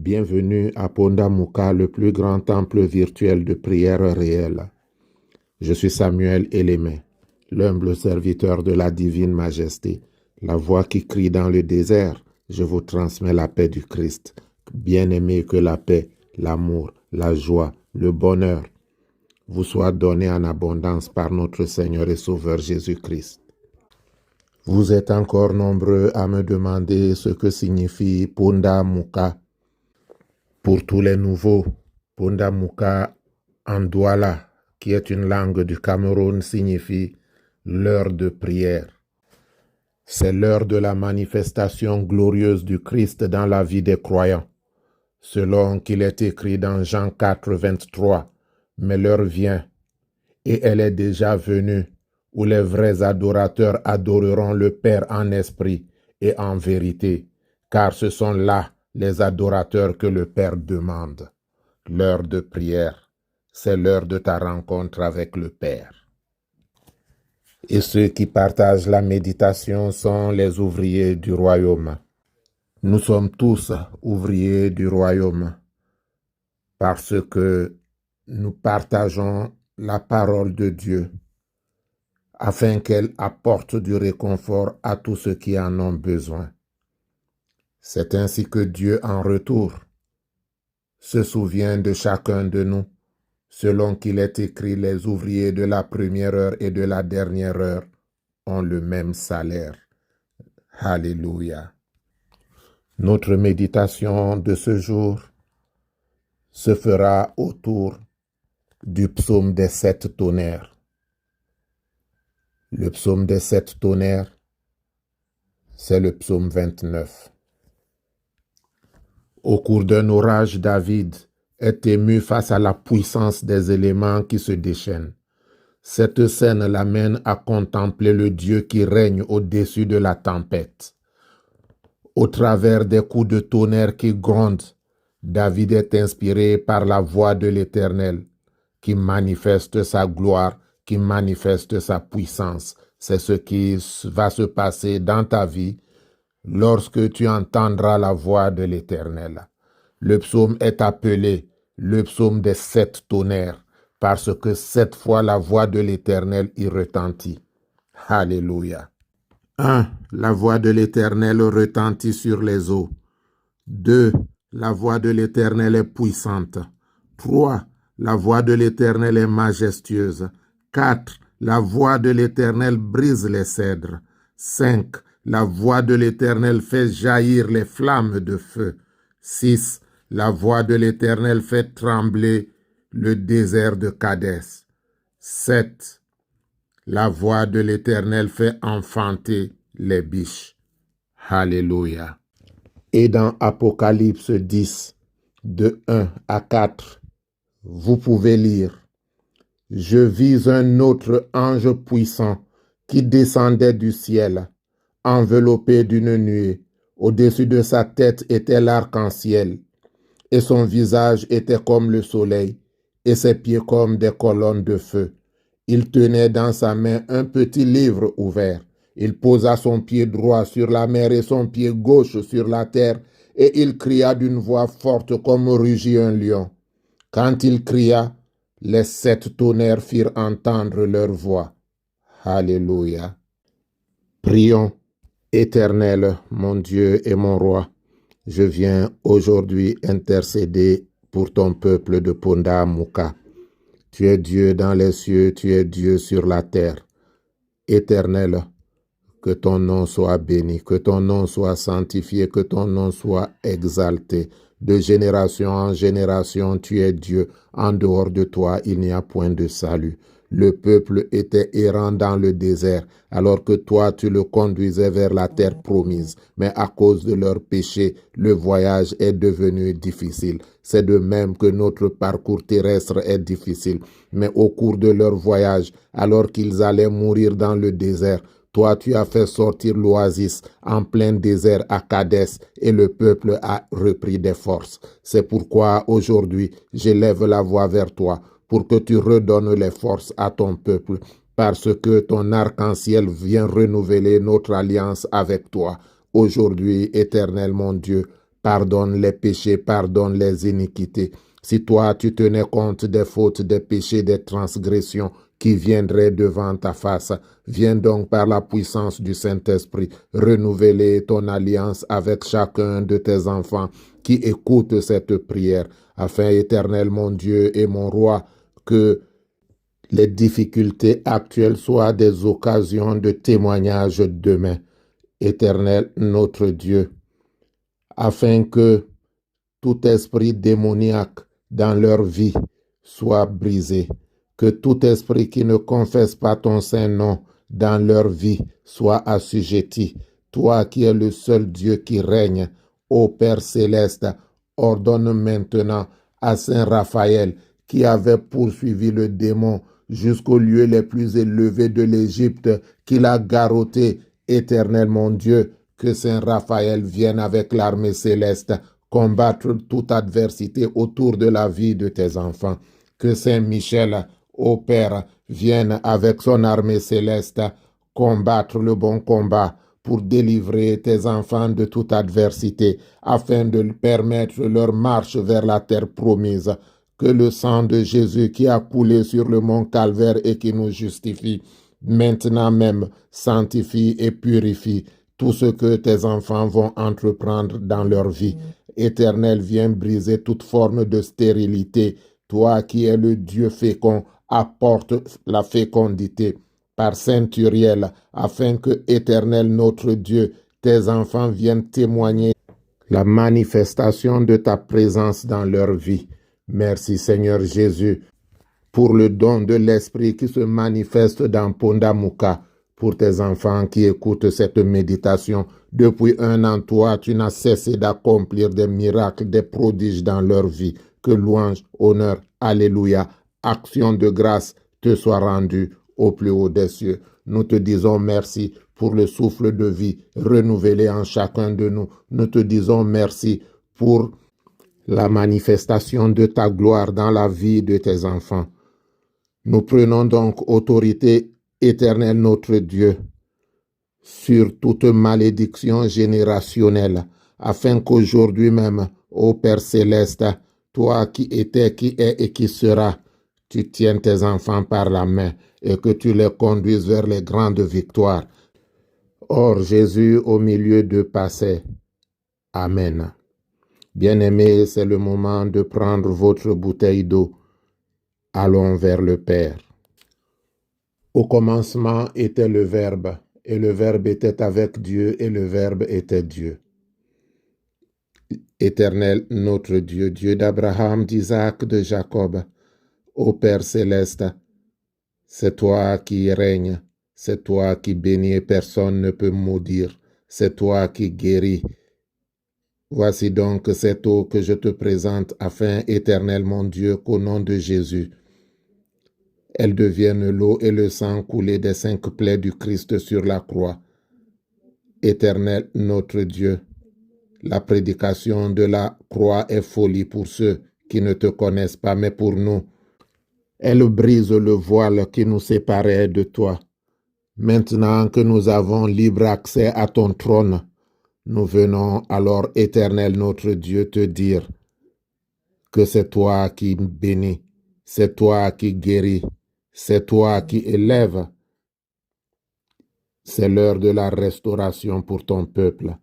Bienvenue à Pondamuka, le plus grand temple virtuel de prière réelle. Je suis Samuel Elémé, l'humble serviteur de la divine majesté, la voix qui crie dans le désert. Je vous transmets la paix du Christ. Bien-aimé, que la paix, l'amour, la joie, le bonheur vous soient donnés en abondance par notre Seigneur et Sauveur Jésus-Christ. Vous êtes encore nombreux à me demander ce que signifie Pondamuka. Pour tous les nouveaux, Pondamuka en Douala, qui est une langue du Cameroun, signifie l'heure de prière. C'est l'heure de la manifestation glorieuse du Christ dans la vie des croyants. Selon qu'il est écrit dans Jean 4, 23, « Mais l'heure vient, et elle est déjà venue, où les vrais adorateurs adoreront le Père en esprit et en vérité, car ce sont là les adorateurs que le Père demande. » L'heure de prière, c'est l'heure de ta rencontre avec le Père. Et ceux qui partagent la méditation sont les ouvriers du royaume. Nous sommes tous ouvriers du royaume parce que nous partageons la parole de Dieu afin qu'elle apporte du réconfort à tous ceux qui en ont besoin. C'est ainsi que Dieu, en retour, se souvient de chacun de nous, selon qu'il est écrit, les ouvriers de la première heure et de la dernière heure ont le même salaire. Alléluia. Notre méditation de ce jour se fera autour du psaume des 7 tonnerres. Le psaume des 7 tonnerres, c'est le psaume 29. Au cours d'un orage, David est ému face à la puissance des éléments qui se déchaînent. Cette scène l'amène à contempler le Dieu qui règne au-dessus de la tempête. Au travers des coups de tonnerre qui grondent, David est inspiré par la voix de l'Éternel qui manifeste sa gloire, qui manifeste sa puissance. C'est ce qui va se passer dans ta vie lorsque tu entendras la voix de l'Éternel. Le psaume est appelé le psaume des 7 tonnerres parce que 7 fois la voix de l'Éternel y retentit. Alléluia. 1. La voix de l'Éternel retentit sur les eaux. 2. La voix de l'Éternel est puissante. 3. La voix de l'Éternel est majestueuse. 4. La voix de l'Éternel brise les cèdres. 5. La voix de l'Éternel fait jaillir les flammes de feu. 6. La voix de l'Éternel fait trembler le désert de Kadès. 7. La voix de l'Éternel fait enfanter les biches. Alléluia. Et dans Apocalypse 10, de 1 à 4, vous pouvez lire. Je vis un autre ange puissant qui descendait du ciel, enveloppé d'une nuée. Au-dessus de sa tête était l'arc-en-ciel, et son visage était comme le soleil, et ses pieds comme des colonnes de feu. Il tenait dans sa main un petit livre ouvert. Il posa son pied droit sur la mer et son pied gauche sur la terre, et il cria d'une voix forte comme rugit un lion. Quand il cria, les 7 tonnerres firent entendre leur voix. Alléluia. Prions. Éternel, mon Dieu et mon roi, je viens aujourd'hui intercéder pour ton peuple de Pondamuka. Tu es Dieu dans les cieux, tu es Dieu sur la terre. Éternel, que ton nom soit béni, que ton nom soit sanctifié, que ton nom soit exalté. De génération en génération, tu es Dieu. En dehors de toi, il n'y a point de salut. Le peuple était errant dans le désert, alors que toi, tu le conduisais vers la terre promise. Mais à cause de leur péché, le voyage est devenu difficile. C'est de même que notre parcours terrestre est difficile. Mais au cours de leur voyage, alors qu'ils allaient mourir dans le désert, toi, tu as fait sortir l'oasis en plein désert à Kadès et le peuple a repris des forces. C'est pourquoi aujourd'hui, j'élève la voix vers toi pour que tu redonnes les forces à ton peuple, parce que ton arc-en-ciel vient renouveler notre alliance avec toi. Aujourd'hui, Éternel mon Dieu, pardonne les péchés, pardonne les iniquités. Si toi, tu tenais compte des fautes, des péchés, des transgressions qui viendraient devant ta face, viens donc par la puissance du Saint-Esprit renouveler ton alliance avec chacun de tes enfants qui écoutent cette prière, afin, Éternel, mon Dieu et mon Roi, que les difficultés actuelles soient des occasions de témoignage demain. Éternel, notre Dieu, afin que tout esprit démoniaque dans leur vie soit brisé, que tout esprit qui ne confesse pas ton saint nom dans leur vie soit assujetti. Toi qui es le seul Dieu qui règne, ô Père céleste, ordonne maintenant à Saint Raphaël, qui avait poursuivi le démon jusqu'aux lieux les plus élevés de l'Égypte, qu'il a garrotté, Éternel mon Dieu, que Saint Raphaël vienne avec l'armée céleste combattre toute adversité autour de la vie de tes enfants. Que Saint Michel, ô Père, vienne avec son armée céleste combattre le bon combat pour délivrer tes enfants de toute adversité, afin de permettre leur marche vers la terre promise. Que le sang de Jésus qui a coulé sur le mont Calvaire et qui nous justifie, maintenant même sanctifie et purifie tout ce que tes enfants vont entreprendre dans leur vie. Éternel, viens briser toute forme de stérilité. Toi qui es le Dieu fécond, apporte la fécondité par Saint Uriel, afin que, Éternel notre Dieu, tes enfants viennent témoigner la manifestation de ta présence dans leur vie. Merci Seigneur Jésus pour le don de l'Esprit qui se manifeste dans Pondamuka. Pour tes enfants qui écoutent cette méditation, depuis 1 an, toi, tu n'as cessé d'accomplir des miracles, des prodiges dans leur vie. Que louange, honneur, alléluia, action de grâce te soit rendue au plus haut des cieux. Nous te disons merci pour le souffle de vie renouvelé en chacun de nous. Nous te disons merci pour la manifestation de ta gloire dans la vie de tes enfants. Nous prenons donc autorité, Éternel notre Dieu, sur toute malédiction générationnelle, afin qu'aujourd'hui même, ô Père céleste, toi qui étais, qui es et qui seras, tu tiennes tes enfants par la main et que tu les conduises vers les grandes victoires. Or, Jésus au milieu d'eux passait. Amen. Bien-aimés, c'est le moment de prendre votre bouteille d'eau. Allons vers le Père. Au commencement était le Verbe, et le Verbe était avec Dieu, et le Verbe était Dieu. Éternel, notre Dieu, Dieu d'Abraham, d'Isaac, de Jacob, ô Père céleste, c'est toi qui règnes, c'est toi qui bénis et personne ne peut maudire, c'est toi qui guéris. Voici donc cette eau que je te présente afin, Éternel mon Dieu, qu'au nom de Jésus, elle devienne l'eau et le sang coulé des 5 plaies du Christ sur la croix. Éternel notre Dieu, la prédication de la croix est folie pour ceux qui ne te connaissent pas, mais pour nous, elle brise le voile qui nous séparait de toi. Maintenant que nous avons libre accès à ton trône, nous venons alors, Éternel notre Dieu, te dire que c'est toi qui bénis, c'est toi qui guéris, c'est toi qui élèves. C'est l'heure de la restauration pour ton peuple.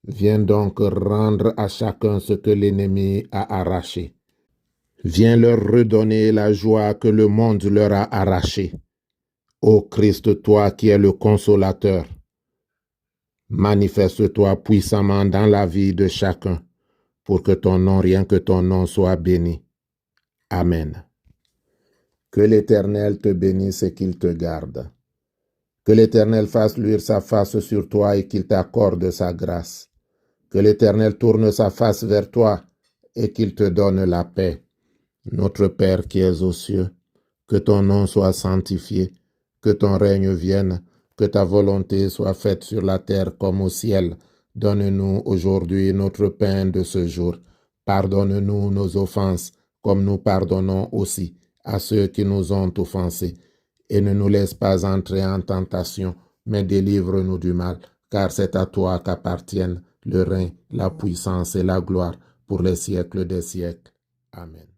Viens donc rendre à chacun ce que l'ennemi a arraché. Viens leur redonner la joie que le monde leur a arrachée. Ô Christ, toi qui es le consolateur, manifeste-toi puissamment dans la vie de chacun, pour que ton nom, rien que ton nom, soit béni. Amen. Que l'Éternel te bénisse et qu'il te garde. Que l'Éternel fasse luire sa face sur toi et qu'il t'accorde sa grâce. Que l'Éternel tourne sa face vers toi et qu'il te donne la paix. Notre Père qui es aux cieux, que ton nom soit sanctifié, que ton règne vienne, que ta volonté soit faite sur la terre comme au ciel. Donne-nous aujourd'hui notre pain de ce jour. Pardonne-nous nos offenses, comme nous pardonnons aussi à ceux qui nous ont offensés. Et ne nous laisse pas entrer en tentation, mais délivre-nous du mal, car c'est à toi qu'appartiennent le règne, la puissance et la gloire pour les siècles des siècles. Amen.